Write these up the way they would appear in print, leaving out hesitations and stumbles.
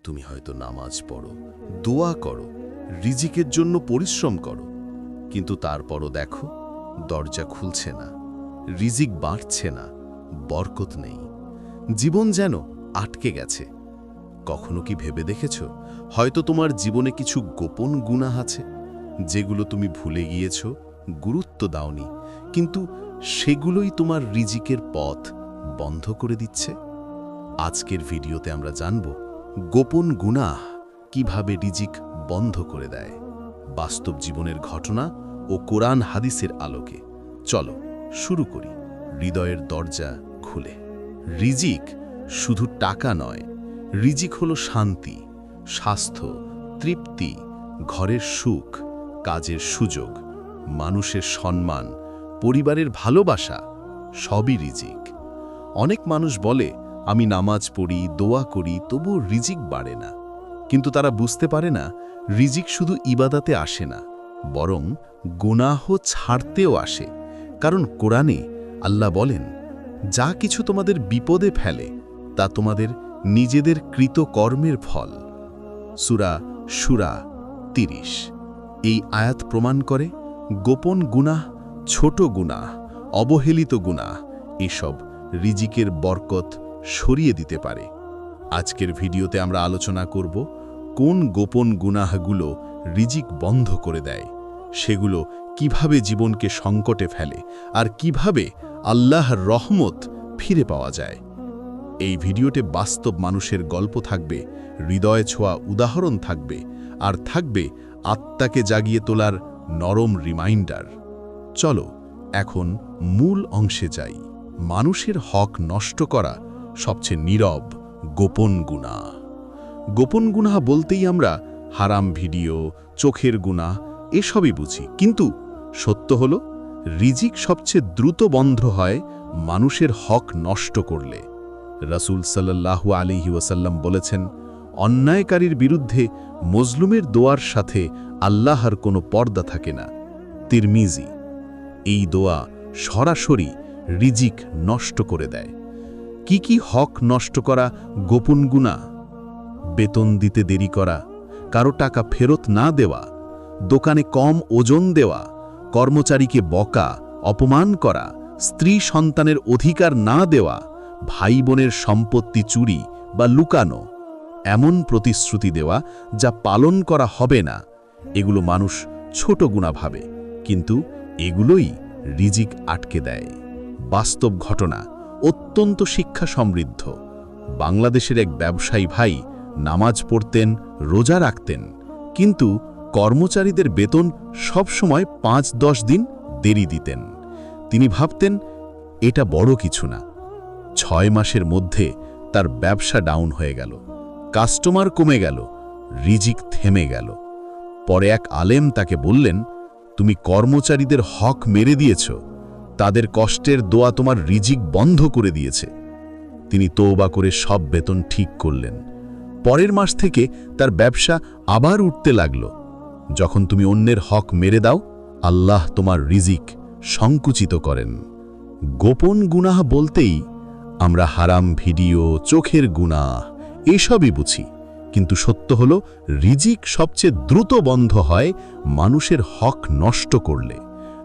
তুমি হয়তো নামাজ পড়ো, দোয়া করো, রিজিকের জন্য পরিশ্রম করো, কিন্তু তারপরও দেখো দরজা খুলছে না, রিজিক বাড়ছে না, বরকত নেই, জীবন যেন আটকে গেছে। কখনো কি ভেবে দেখেছ হয়তো তোমার জীবনে কিছু গোপন গুনাহ আছে, যেগুলো তুমি ভুলে গিয়েছ, গুরুত্ব দাওনি, কিন্তু সেগুলোই তোমার রিজিকের পথ বন্ধ করে দিচ্ছে? আজকের ভিডিওতে আমরা জানব গোপন গুনাহ কিভাবে রিজিক বন্ধ করে দেয়, বাস্তব জীবনের ঘটনা ও কোরআন হাদিসের আলোকে। চলো শুরু করি হৃদয়ের দরজা খুলে। রিজিক শুধু টাকা নয়, রিজিক হলো শান্তি, স্বাস্থ্য, তৃপ্তি, ঘরের সুখ, কাজের সুযোগ, মানুষের সম্মান, পরিবারের ভালোবাসা, সবই রিজিক। অনেক মানুষ বলে আমি নামাজ পড়ি, দোয়া করি, তবুও রিজিক বাড়ে না। কিন্তু তারা বুঝতে পারে না রিজিক শুধু ইবাদাতে আসে না, বরং গুনাহ ছাড়তেও আসে। কারণ কোরআনে আল্লাহ বলেন, যা কিছু তোমাদের বিপদে ফেলে তা তোমাদের নিজেদের কৃত কর্মের ফল। সূরা শুরা ৩০। এই আয়াত প্রমাণ করে গোপন গুনাহ, ছোট গুনাহ, অবহেলিত গুনাহ এসব রিজিকের বরকত সরিয়ে দিতে পারে। আজকের ভিডিওতে আমরা আলোচনা করব কোন গোপন গুনাহগুলো রিজিক বন্ধ করে দেয়, সেগুলো কিভাবে জীবনকে সংকটে ফেলে, আর কিভাবে আল্লাহর রহমত ফিরে পাওয়া যায়। এই ভিডিওতে বাস্তব মানুষের গল্প থাকবে, হৃদয় ছোঁয়া উদাহরণ থাকবে, আর থাকবে আত্মাকে জাগিয়ে তোলার নরম রিমাইন্ডার। চলো এখন মূল অংশে যাই। মানুষের হক নষ্ট করা সবচেয়ে নীরব গোপন গুনাহ। গোপন গুনাহ বলতেই আমরা হারাম ভিডিও, চোখের গুনাহ এসবই বুঝি, কিন্তু সত্য হলো রিজিক সবচেয়ে দ্রুত বন্ধ হয় মানুষের হক নষ্ট করলে। রাসূল সাল্লাল্লাহু আলাইহি ওয়াসাল্লাম বলেছেন, অন্যায়কারীর বিরুদ্ধে মজলুমের দোয়ার সাথে আল্লাহর কোনো পর্দা থাকে না। তিরমিজি। এই দোয়া সরাসরি রিজিক নষ্ট করে দেয়। কি কি হক নষ্ট করা গোপন গুনাহ? বেতন দিতে দেরি করা, কারো টাকা ফেরত না দেওয়া, দোকানে কম ওজন দেওয়া, কর্মচারীকে বকা, অপমান করা, স্ত্রী সন্তানের অধিকার না দেওয়া, ভাই বোনের সম্পত্তি চুরি বা লুকানো, এমন প্রতিশ্রুতি দেওয়া যা পালন করা হবে না। এগুলো মানুষ ছোট গুনাহ ভাবে, কিন্তু এগুলোই রিজিক আটকে দেয়। বাস্তব ঘটনা অত্যন্ত শিক্ষা সমৃদ্ধ। বাংলাদেশের এক ব্যবসায়ী ভাই নামাজ পড়তেন, রোজা রাখতেন, কিন্তু কর্মচারীদের বেতন সবসময় ৫-১০ দিন দেরি দিতেন। তিনি ভাবতেন এটা বড় কিছু না। ৬ মাসের মধ্যে তার ব্যবসা ডাউন হয়ে গেল, কাস্টমার কমে গেল, রিজিক থেমে গেল। পরে এক আলেম তাকে বললেন, তুমি কর্মচারীদের হক মেরে দিয়েছ, তাদের কষ্টের দোয়া তোমার রিজিক বন্ধ করে দিয়েছে। তিনি তওবা করে সব বেতন ঠিক করলেন। পরের মাস থেকে তার ব্যবসা আবার উঠতে লাগল। যখন তুমি অন্যের হক মেরে দাও, আল্লাহ তোমার রিজিক সংকুচিত করেন। গোপন গুনাহ বলতেই আমরা হারাম ভিডিও, চোখের গুনাহ এসবই বুঝি, কিন্তু সত্য হলো রিজিক সবচেয়ে দ্রুত বন্ধ হয় মানুষের হক নষ্ট করলে।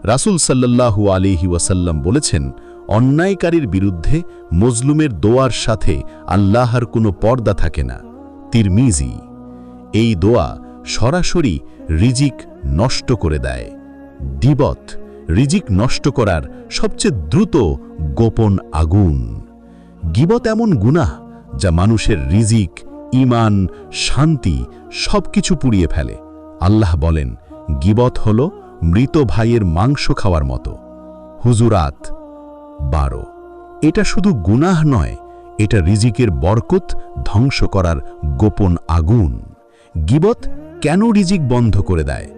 রাসূল সাল্লাল্লাহু আলাইহি ওয়াসাল্লাম বলেছেন, অন্যায়কারীর বিরুদ্ধে মজলুমের দোয়ার সাথে আল্লাহর কোনো পর্দা থাকে না। তিরমিজি। এই দোয়া সরাসরি রিজিক নষ্ট করে দেয়। গীবত রিজিক নষ্ট করার সবচেয়ে দ্রুত গোপন আগুন। গীবত এমন গুনাহ যা মানুষের রিজিক, ঈমান, শান্তি সবকিছু পুড়িয়ে ফেলে। আল্লাহ বলেন, গীবত হলো মৃত ভাইয়ের মাংস খাওয়ার মতো। হুজুরাত ১২। এটা শুধু গুনাহ নয়, এটা রিজিকের বরকত ধ্বংস করার গোপন আগুন। গীবত কেন রিজিক বন্ধ করে দেয়?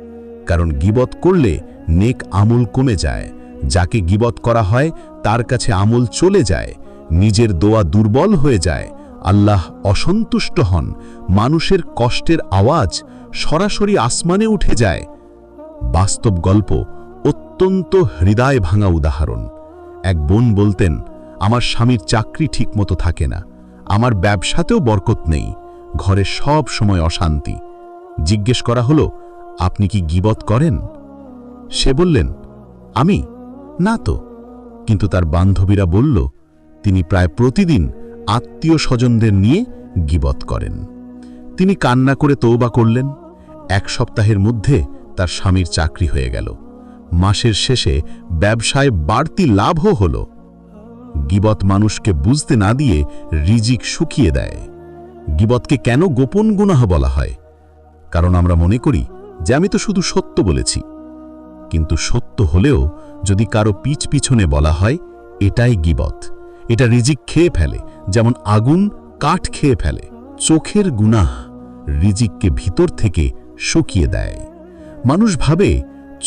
কারণ গীবত করলে নেক আমল কমে যায়। যাকে গীবত করা হয় তার কাছে আমল চলে যায়, নিজের দোয়া দুর্বল হয়ে যায়, আল্লাহ অসন্তুষ্ট হন, মানুষের কষ্টের আওয়াজ সরাসরি আসমানে উঠে যায়। বাস্তব গল্প অত্যন্ত হৃদয় ভাঙা উদাহরণ। এক বোন বলতেন, আমার স্বামীর চাকরি ঠিকমতো থাকে না, আমার ব্যবসাতেও বরকত নেই, ঘরে সব সময় অশান্তি। জিজ্ঞেস করা হলো, আপনি কি গীবত করেন? সে বললেন, আমি না তো। কিন্তু তার বান্ধবীরা বলল, তিনি প্রায় প্রতিদিন আত্মীয় স্বজনদের নিয়ে গীবত করেন। তিনি কান্না করে তওবা করলেন। 1 সপ্তাহের মধ্যে তার স্বামীর চাকরি হয়ে গেল। মাসের শেষে ব্যবসায় বাড়তি লাভও হল। গীবত মানুষকে বুঝতে না দিয়ে রিজিক শুকিয়ে দেয়। গীবতকে কেন গোপন গুনাহ বলা হয়? কারণ আমরা মনে করি যে আমি তো শুধু সত্য বলেছি। কিন্তু সত্য হলেও যদি কারো পিছনে বলা হয়, এটাই গীবত। এটা রিজিক খেয়ে ফেলে, যেমন আগুন কাঠ খেয়ে ফেলে। চোখের গুনাহ রিজিককে ভিতর থেকে শুকিয়ে দেয়। মানুষ ভাবে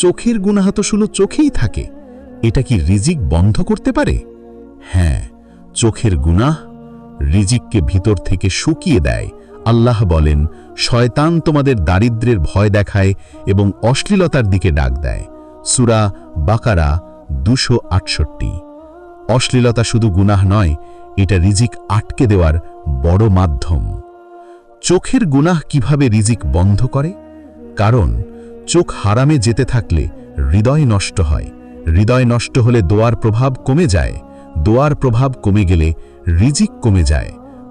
চোখের গুনাহ তো শুধু চোখেই থাকে, এটা কি রিজিক বন্ধ করতে পারে? হ্যাঁ, চোখের গুনাহ রিজিককে ভিতর থেকে শুকিয়ে দেয়। আল্লাহ বলেন, শয়তান তোমাদের দারিদ্র্যের ভয় দেখায় এবং অশ্লীলতার দিকে ডাক দেয়। সূরা বাকারা 268। অশ্লীলতা শুধু গুনাহ নয়, এটা রিজিক আটকে দেওয়ার বড় মাধ্যম। চোখের গুনাহ কিভাবে রিজিক বন্ধ করে? কারণ চোখ হারামে যেতে থাকলে হৃদয় নষ্ট হয়। হৃদয় নষ্ট হলে দোয়ার প্রভাব কমে যায়। দোয়ার প্রভাব কমে গেলে রিজিক কমে যায়।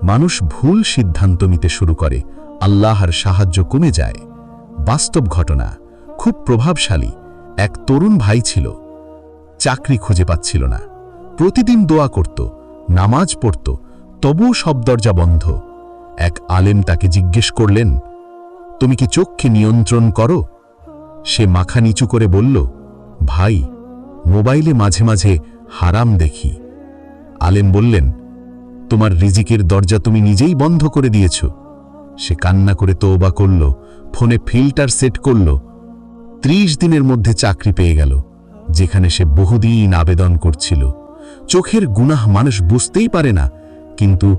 মানুষ ভুল সিদ্ধান্ত নিতে শুরু করে, আল্লাহর সাহায্য কমে যায়। বাস্তব ঘটনা, খুব প্রভাবশালী এক তরুণ ভাই ছিল। চাকরি খুঁজে পাচ্ছিল না। প্রতিদিন দোয়া করত, নামাজ পড়ত, তবুও সব দরজা বন্ধ। এক আলেম তাকে জিজ্ঞেস করলেন, তুমি কি চোখকে নিয়ন্ত্রণ করো? সে মাথা নিচু করে বলল, ভাই, মোবাইলে মাঝে মাঝে হারাম দেখি। আলেম বললেন, তোমার রিজিকের দরজা তুমি নিজেই বন্ধ করে দিয়েছ। সে কান্না করে তওবা করল, ফোনে ফিল্টার সেট করল। 30 দিনের মধ্যে চাকরি পেয়ে গেল, যেখানে সে বহুদিন আবেদন করছিল। চোখের গুনাহ মানুষ বুঝতেই পারে না, কিন্তু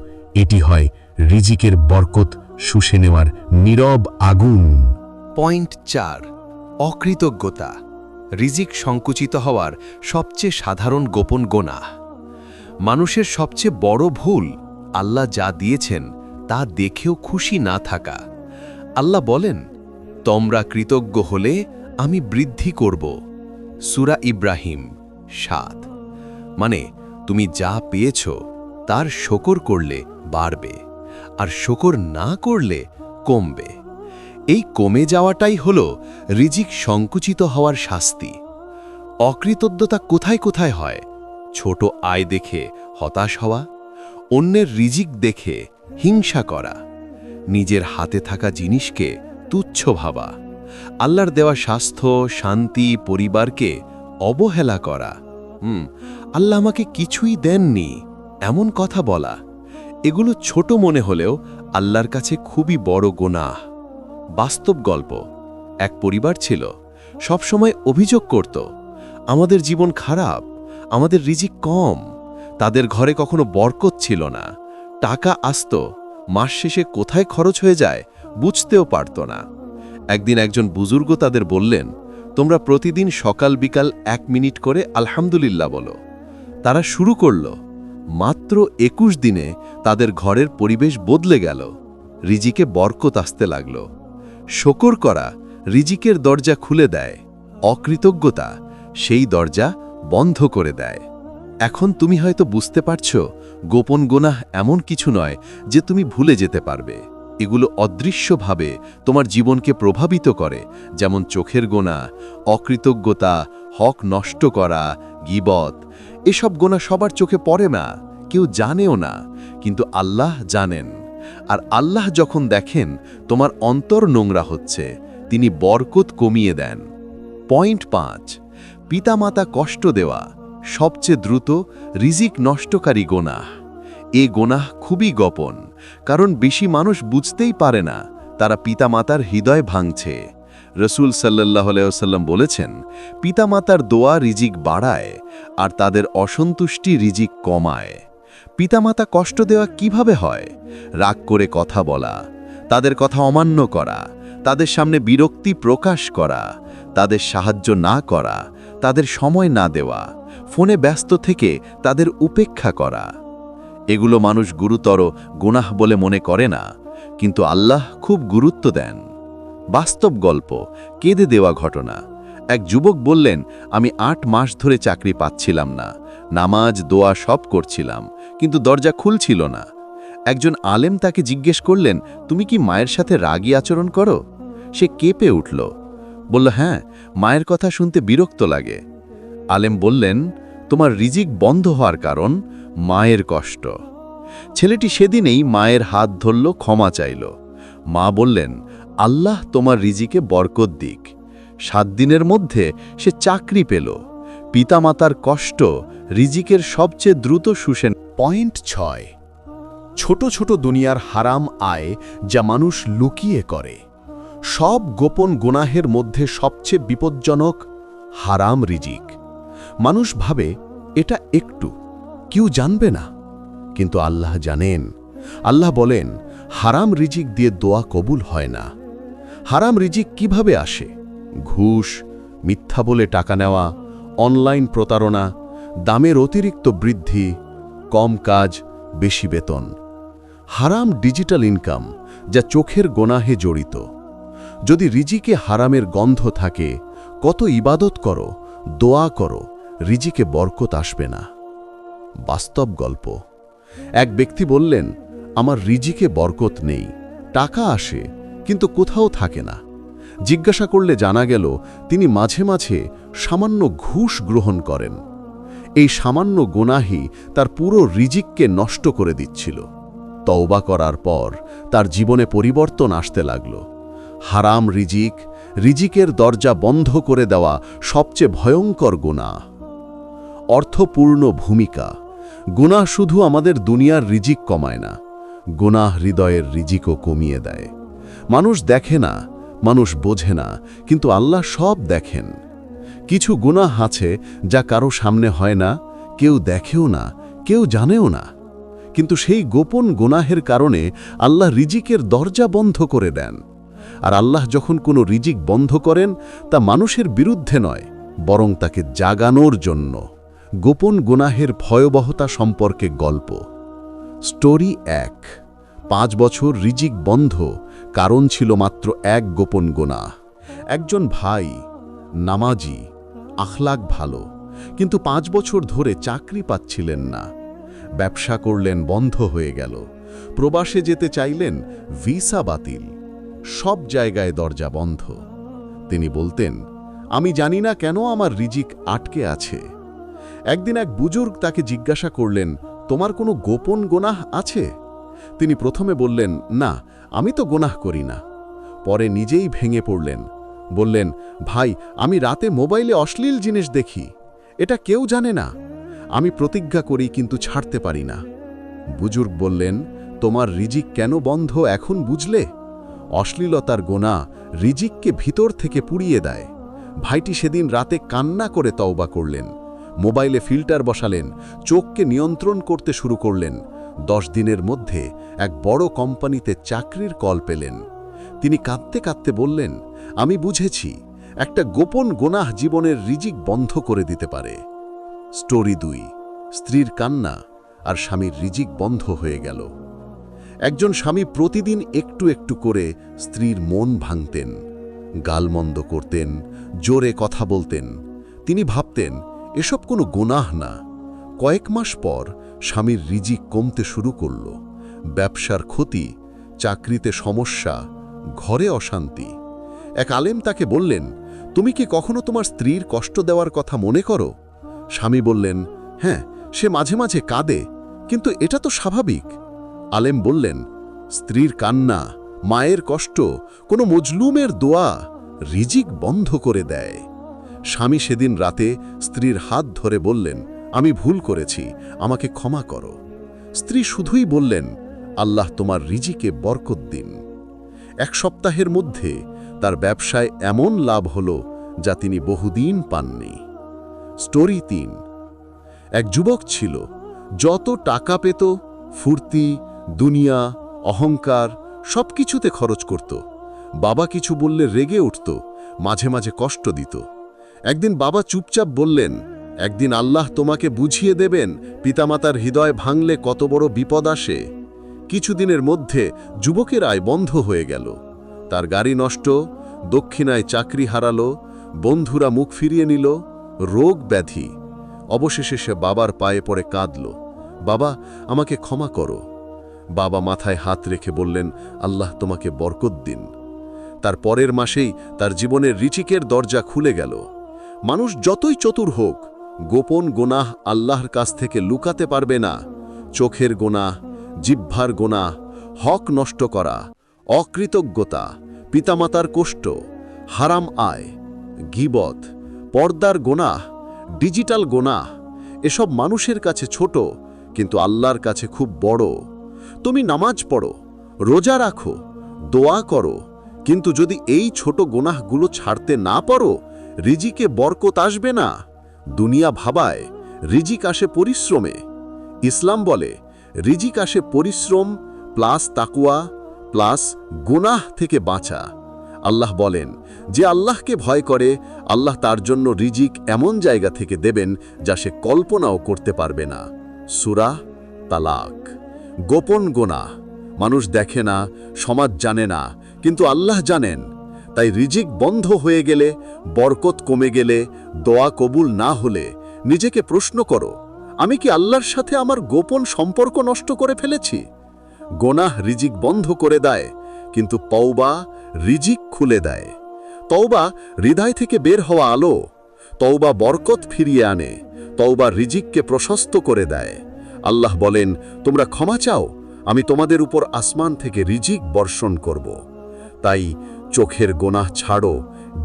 এটি হয় রিজিকের বরকত শুষে নেওয়ার নীরব আগুন। পয়েন্ট 4, অকৃতজ্ঞতা। রিজিক সংকুচিত হওয়ার সবচেয়ে সাধারণ গোপন গুনাহ। মানুষের সবচেয়ে বড় ভুল আল্লাহ যা দিয়েছেন তা দেখেও খুশি না থাকা। আল্লাহ বলেন, তোমরা কৃতজ্ঞ হলে আমি বৃদ্ধি করব। সূরা ইব্রাহিম 7। মানে তুমি যা পেয়েছ তার শুকর করলে বাড়বে, আর শুকর না করলে কমবে। এই কমে যাওয়াটাই হলো রিজিক সংকুচিত হওয়ার শাস্তি। অকৃতজ্ঞতা কোথায় কোথায় হয়? ছোট আয় দেখে হতাশ হওয়া, অন্যের রিজিক দেখে হিংসা করা, নিজের হাতে থাকা জিনিসকে তুচ্ছ ভাবা, আল্লাহর দেওয়া স্বাস্থ্য, শান্তি, পরিবারকে অবহেলা করা। আল্লাহ আমাকে কিছুই দেননি, এমন কথা বলা। এগুলো ছোট মনে হলেও আল্লাহর কাছে খুবই বড় গুনাহ। বাস্তব গল্প, এক পরিবার ছিল, সবসময় অভিযোগ করত, আমাদের জীবন খারাপ, আমাদের রিজিক কম। তাদের ঘরে কখনো বরকত ছিল না। টাকা আসতো, মাস শেষে কোথায় খরচ হয়ে যায় বুঝতেও পারত না। একদিন একজন বুজুর্গ তাদের বললেন, তোমরা প্রতিদিন সকাল বিকাল 1 মিনিট করে আলহামদুলিল্লাহ বলো। তারা শুরু করল। মাত্র 21 দিনে তাদের ঘরের পরিবেশ বদলে গেল। রিজিকে বরকত আসতে লাগল। শুকর করা রিজিকের দরজা খুলে দেয়, অকৃতজ্ঞতা সেই দরজা বন্ধ করে দেয়। এখন তুমি হয়তো বুঝতে পারছো, গোপন গুনাহ এমন কিছু নয় যে তুমি ভুলে যেতে পারবে। এগুলো অদৃশ্যভাবে তোমার জীবনকে প্রভাবিত করে, যেমন চোখের গুনাহ, অকৃতজ্ঞতা, হক নষ্ট করা, গীবত। এসব গুনাহ সবার চোখে পড়ে না, কেউ জানেও না, কিন্তু আল্লাহ জানেন। আর আল্লাহ যখন দেখেন তোমার অন্তর নোংরা হচ্ছে, তিনি বরকত কমিয়ে দেন। পয়েন্ট 5, পিতামাতা কষ্ট দেওয়া সবচেয়ে দ্রুত রিজিক নষ্টকারী গুনাহ। এ গুনাহ খুবই গোপন, কারণ বেশি মানুষ বুঝতেই পারে না তারা পিতামাতার হৃদয় ভাঙছে। রসুল সাল্লাল্লাহু আলাইহি ওয়াসাল্লাম বলেছেন, পিতামাতার দোয়া রিজিক বাড়ায়, আর তাদের অসন্তুষ্টি রিজিক কমায়। পিতামাতা কষ্ট দেওয়া কিভাবে হয়? রাগ করে কথা বলা, তাদের কথা অমান্য করা, তাদের সামনে বিরক্তি প্রকাশ করা, তাদের সাহায্য না করা, তাদের সময় না দেওয়া, ফোনে ব্যস্ত থেকে তাদের উপেক্ষা করা। এগুলো মানুষ গুরুতর গুনাহ বলে মনে করে না, কিন্তু আল্লাহ খুব গুরুত্ব দেন। বাস্তব গল্প, কেঁদে দেওয়া ঘটনা। এক যুবক বললেন, আমি 8 মাস ধরে চাকরি পাচ্ছিলাম না, নামাজ দোয়া সব করছিলাম, কিন্তু দরজা খুলছিল না। একজন আলেম তাকে জিজ্ঞেস করলেন, তুমি কি মায়ের সাথে রাগী আচরণ করো? সে কেঁপে উঠল, বলল, হ্যাঁ, মায়ের কথা শুনতে বিরক্ত লাগে। আলেম বললেন, তোমার রিজিক বন্ধ হওয়ার কারণ মায়ের কষ্ট। ছেলেটি সেদিনেই মায়ের হাত ধরল, ক্ষমা চাইল। মা বললেন, আল্লাহ তোমার রিজিকে বরকত দিক। 7 দিনের মধ্যে সে চাকরি পেল। পিতামাতার কষ্ট রিজিকের সবচেয়ে দ্রুত শুষে। পয়েন্ট 6, ছোট ছোট দুনিয়ার হারাম আয় যা মানুষ লুকিয়ে করে। সব গোপন গুনাহের মধ্যে সবচেয়ে বিপজ্জনক হারাম রিজিক। মানুষ ভাবে এটা একটু, কেউ জানবে না, কিন্তু আল্লাহ জানেন। আল্লাহ বলেন, হারাম রিজিক দিয়ে দোয়া কবুল হয় না। হারাম রিজিক কিভাবে আসে? ঘুষ, মিথ্যা বলে টাকা নেওয়া, অনলাইন প্রতারণা, দামের অতিরিক্ত বৃদ্ধি, কম কাজ, বেশি বেতন। হারাম ডিজিটাল ইনকাম যা চোখের গোনাহে জড়িত। যদি রিজিকে হারামের গন্ধ থাকে, কত ইবাদত করো, দোয়া করো, রিজিকে বরকত আসবে না। বাস্তব গল্প, এক ব্যক্তি বললেন, আমার রিজিকে বরকত নেই, টাকা আসে কিন্তু কোথাও থাকে না। জিজ্ঞাসা করলে জানা গেল তিনি মাঝে মাঝে সামান্য ঘুষ গ্রহণ করেন। এই সামান্য গুনাহই তার পুরো রিজিককে নষ্ট করে দিচ্ছিল। তওবা করার পর তার জীবনে পরিবর্তন আসতে লাগল। হারাম রিজিক, রিজিকের দরজা বন্ধ করে দেওয়া সবচেয়ে ভয়ঙ্কর গুনাহ। অর্থপূর্ণ ভূমিকা। গুনাহ শুধু আমাদের দুনিয়ার রিজিক কমায় না, গুনাহ হৃদয়ের রিজিকও কমিয়ে দেয়। মানুষ দেখে না, মানুষ বোঝে না, কিন্তু আল্লাহ সব দেখেন। কিছু গুনাহ আছে যা কারো সামনে হয় না, কেউ দেখেও না, কেউ জানেও না, কিন্তু সেই গোপন গুনাহের কারণে আল্লাহ রিজিকের দরজা বন্ধ করে দেন। আর আল্লাহ যখন কোনো রিজিক বন্ধ করেন, তা মানুষের বিরুদ্ধে নয়, বরং তাকে জাগানোর জন্য। গোপন গুনাহের ভয়াবহতা সম্পর্কে গল্প। স্টোরি 1। 5 বছর রিজিক বন্ধ, কারণ ছিল মাত্র এক গোপন গুনাহ। একজন ভাই, নামাজি, আখলাক ভালো, কিন্তু 5 বছর ধরে চাকরি পাচ্ছিলেন না। ব্যবসা করলেন, বন্ধ হয়ে গেল। প্রবাসে যেতে চাইলেন, ভিসা বাতিল। সব জায়গায় দরজা বন্ধ। তিনি বলতেন, আমি জানি না কেন আমার রিজিক আটকে আছে। একদিন এক বুজুর্গ তাকে জিজ্ঞাসা করলেন, তোমার কোনো গোপন গুনাহ আছে? তিনি প্রথমে বললেন, না, আমি তো গুনাহ করি না। পরে নিজেই ভেঙে পড়লেন, বললেন, ভাই, আমি রাতে মোবাইলে অশ্লীল জিনিস দেখি, এটা কেউ জানে না। আমি প্রতিজ্ঞা করি কিন্তু ছাড়তে পারি না। বুজুর্গ বললেন, তোমার রিজিক কেন বন্ধ এখন বুঝলে? অশ্লীলতার গোনা রিজিককে ভিতর থেকে পুড়িয়ে দেয়। ভাইটি সেদিন রাতে কান্না করে তওবা করলেন, মোবাইলে ফিল্টার বসালেন, চোখকে নিয়ন্ত্রণ করতে শুরু করলেন। 10 দিনের মধ্যে এক বড় কোম্পানিতে চাকরির কল পেলেন। তিনি কাঁদতে কাঁদতে বললেন, আমি বুঝেছি, একটা গোপন গুনাহ জীবনের রিজিক বন্ধ করে দিতে পারে। স্টোরি 2। স্ত্রীর কান্না আর স্বামীর রিজিক বন্ধ হয়ে গেল। একজন স্বামী প্রতিদিন একটু একটু করে স্ত্রীর মন ভাঙতেন, গালমন্দ করতেন, জোরে কথা বলতেন। তিনি ভাবতেন, এসব কোনো গুনাহ না। কয়েক মাস পর স্বামীর রিজিক কমতে শুরু করল। ব্যবসার ক্ষতি, চাকরিতে সমস্যা, ঘরে অশান্তি। এক আলেম তাকে বললেন, তুমি কি কখনো তোমার স্ত্রীর কষ্ট দেওয়ার কথা মনে করো? স্বামী বললেন, হ্যাঁ, সে মাঝে মাঝে কাঁদে, কিন্তু এটা তো স্বাভাবিক। আলেম বললেন, স্ত্রীর কান্না, মায়ের কষ্ট, কোনো মজলুমের দোয়া রিজিক বন্ধ করে দেয়। স্বামী সেদিন রাতে স্ত্রীর হাত ধরে বললেন, আমি ভুল করেছি, আমাকে ক্ষমা করো। স্ত্রী শুধুই বললেন, আল্লাহ তোমার রিজিকে বরকত দিন। 1 সপ্তাহের মধ্যে তার ব্যবসায় এমন লাভ হল যা তিনি বহুদিন পাননি। স্টোরি 3। এক যুবক ছিল, যত টাকা পেত ফুর্তি, দুনিয়া, অহংকার সবকিছুতে খরচ করত। বাবা কিছু বললে রেগে উঠত, মাঝে মাঝে কষ্ট দিত। একদিন বাবা চুপচাপ বললেন, একদিন আল্লাহ তোমাকে বুঝিয়ে দেবেন পিতামাতার হৃদয় ভাঙলে কত বড় বিপদ আসে। কিছুদিনের মধ্যে যুবকের আয় বন্ধ হয়ে গেল। তার গাড়ি নষ্ট, দক্ষিণায় চাকরি হারালো, বন্ধুরা মুখ ফিরিয়ে নিল, রোগ ব্যাধি। অবশেষে সে বাবার পায়ে পড়ে কাঁদল, বাবা আমাকে ক্ষমা করো। বাবা মাথায় হাত রেখে বললেন, আল্লাহ তোমাকে বরকত দিন। তার পরের মাসেই তার জীবনের রিজিকের দরজা খুলে গেল। মানুষ যতই চতুর হোক, গোপন গুনাহ আল্লাহর কাছ থেকে লুকাতে পারবে না। চোখের গুনাহ, জিহ্বার গুনাহ, হক নষ্ট করা, অকৃতজ্ঞতা, পিতামাতার কষ্ট, হারাম আয়, গীবত, পর্দার গুনাহ, ডিজিটাল গুনাহ, এসব মানুষের কাছে ছোট, কিন্তু আল্লাহর কাছে খুব বড়। তুমি নামাজ পড়ো, রোজা রাখো, দোয়া করো, কিন্তু যদি এই ছোট গুনাহগুলো ছাড়তে না পারো, রিজিকে বরকত আসবে না। দুনিয়া ভাবায় রিজিক আসে পরিশ্রমে। ইসলাম বলে রিজিক আসে পরিশ্রম প্লাস তাকওয়া প্লাস গুনাহ থেকে বাঁচা। আল্লাহ বলেন, যে আল্লাহকে ভয় করে, আল্লাহ তার জন্য রিজিক এমন জায়গা থেকে দেবেন যা সে কল্পনাও করতে পারবে না। সূরা তালাক। গোপন গুনাহ মানুষ দেখে না, সমাজ জানে না, কিন্তু আল্লাহ জানেন। তাই রিজিক বন্ধ হয়ে গেলে, বরকত কমে গেলে, দোয়া কবুল না হলে নিজেকে প্রশ্ন করো, আমি কি আল্লাহর সাথে আমার গোপন সম্পর্ক নষ্ট করে ফেলেছি? গোনাহ রিজিক বন্ধ করে দেয়, কিন্তু তওবা রিজিক খুলে দেয়। তওবা হৃদয় থেকে বের হওয়া আলো। তওবা বরকত ফিরিয়ে আনে। তওবা রিজিককে প্রশস্ত করে দেয়। আল্লাহ বলেন, তোমরা ক্ষমা চাও, আমি তোমাদের উপর আসমান থেকে রিজিক বর্ষণ করব। তাই চোখের গোনাহ ছাড়ো,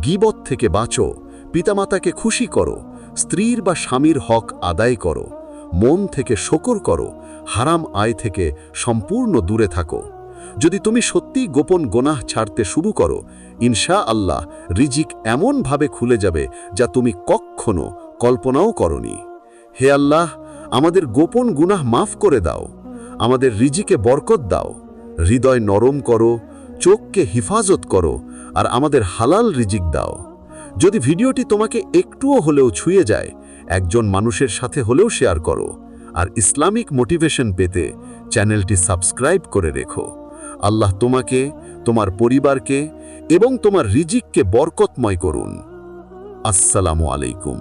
গীবত থেকে বাঁচো, পিতামাতাকে খুশি করো, স্ত্রীর বা স্বামীর হক আদায় করো, মন থেকে শকর করো, হারাম আয় থেকে সম্পূর্ণ দূরে থাকো। যদি তুমি সত্যি গোপন গোনাহ ছাড়তে শুরু করো, ইনশাআল্লাহ রিজিক এমনভাবে খুলে যাবে যা তুমি কখনো কল্পনাও করনি। হে আল্লাহ, আমাদের গোপন গুনাহ মাফ করে দাও, আমাদের রিজিকে বরকত দাও, হৃদয় নরম করো, চোখকে হিফাজত করো, আর আমাদের হালাল রিজিক দাও। যদি ভিডিওটি তোমাকে একটুও হলেও ছুঁয়ে যায়, একজন মানুষের সাথে হলেও শেয়ার করো, আর ইসলামিক মোটিভেশন পেতে চ্যানেলটি সাবস্ক্রাইব করে রেখো। আল্লাহ তোমাকে, তোমার পরিবারকে এবং তোমার রিজিককে বরকতময় করুন। আসসালামু আলাইকুম।